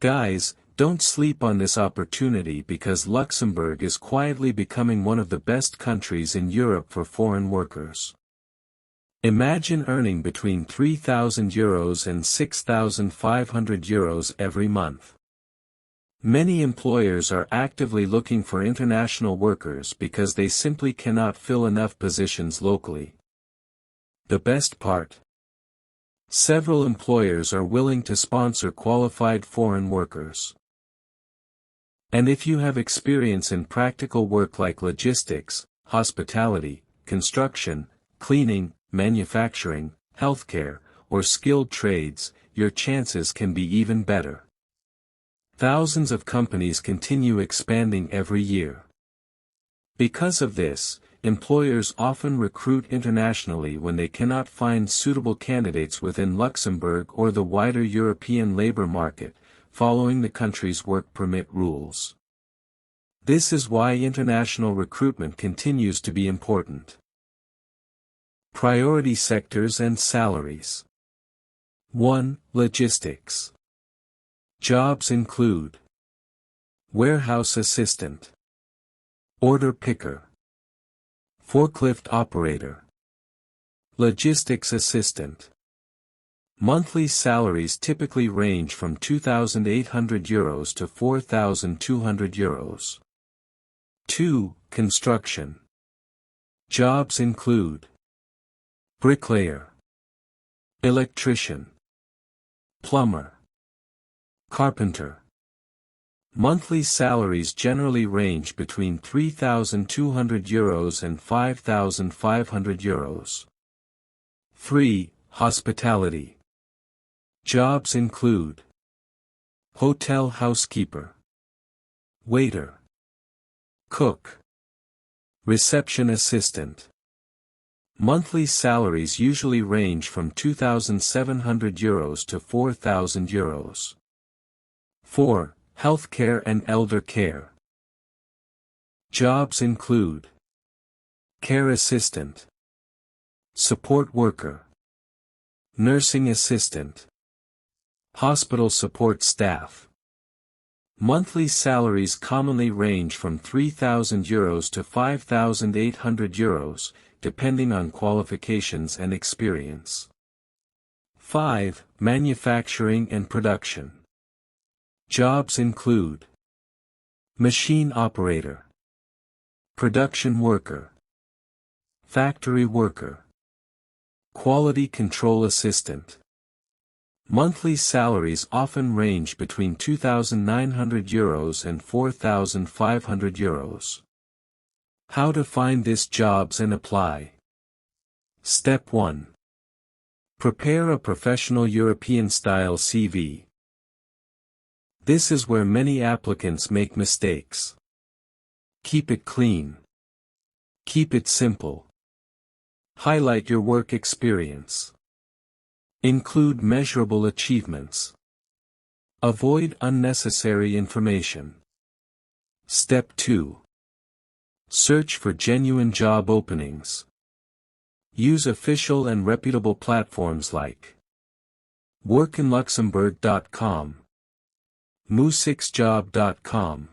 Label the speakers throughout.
Speaker 1: Guys, don't sleep on this opportunity because Luxembourg is quietly becoming one of the best countries in Europe for foreign workers. Imagine earning between €3,000 and €6,500 every month. Many employers are actively looking for international workers because they simply cannot fill enough positions locally. The best part? Several employers are willing to sponsor qualified foreign workers. And if you have experience in practical work like logistics, hospitality, construction, cleaning, manufacturing, healthcare, or skilled trades, your chances can be even better. Thousands of companies continue expanding every year. Because of this, employers often recruit internationally when they cannot find suitable candidates within Luxembourg or the wider European labor market, following the country's work permit rules. This is why international recruitment continues to be important. Priority sectors and salaries. 1. Logistics. Jobs include warehouse assistant, order picker, forklift operator, logistics assistant. Monthly salaries typically range from €2,800 to €4,200. 2. Construction. Jobs include bricklayer, electrician, plumber, carpenter. Monthly salaries generally range between €3,200 and €5,500. 3. Hospitality. Jobs include hotel housekeeper, waiter, cook, reception assistant. Monthly salaries usually range from €2,700 to €4,000. 4. Healthcare and elder care. Jobs include care assistant, support worker, nursing assistant, hospital support staff. Monthly salaries commonly range from €3,000 to €5,800, depending on qualifications and experience. 5. Manufacturing and production. Jobs include machine operator, production worker, factory worker, quality control assistant. Monthly salaries often range between €2,900 and €4,500. How to find these jobs and apply. Step 1. Prepare a professional European-style CV. This is where many applicants make mistakes. Keep it clean. Keep it simple. Highlight your work experience. Include measurable achievements. Avoid unnecessary information. Step 2. Search for genuine job openings. Use official and reputable platforms like workinluxembourg.com, mu6job.com,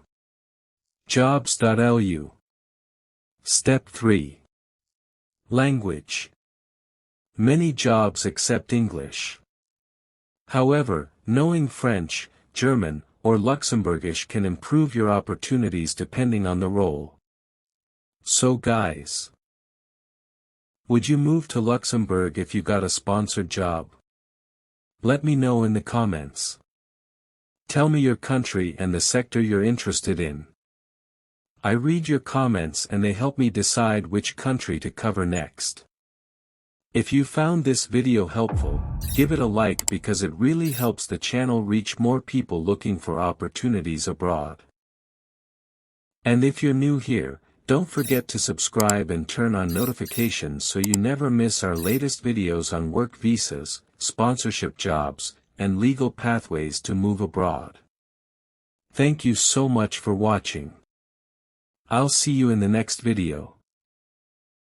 Speaker 1: jobs.lu. Step 3. Language. Many jobs accept English. However, knowing French, German, or Luxembourgish can improve your opportunities depending on the role. So guys, would you move to Luxembourg if you got a sponsored job? Let me know in the comments. Tell me your country and the sector you're interested in. I read your comments and they help me decide which country to cover next. If you found this video helpful, give it a like because it really helps the channel reach more people looking for opportunities abroad. And if you're new here, don't forget to subscribe and turn on notifications so you never miss our latest videos on work visas, sponsorship jobs, and legal pathways to move abroad. Thank you so much for watching. I'll see you in the next video.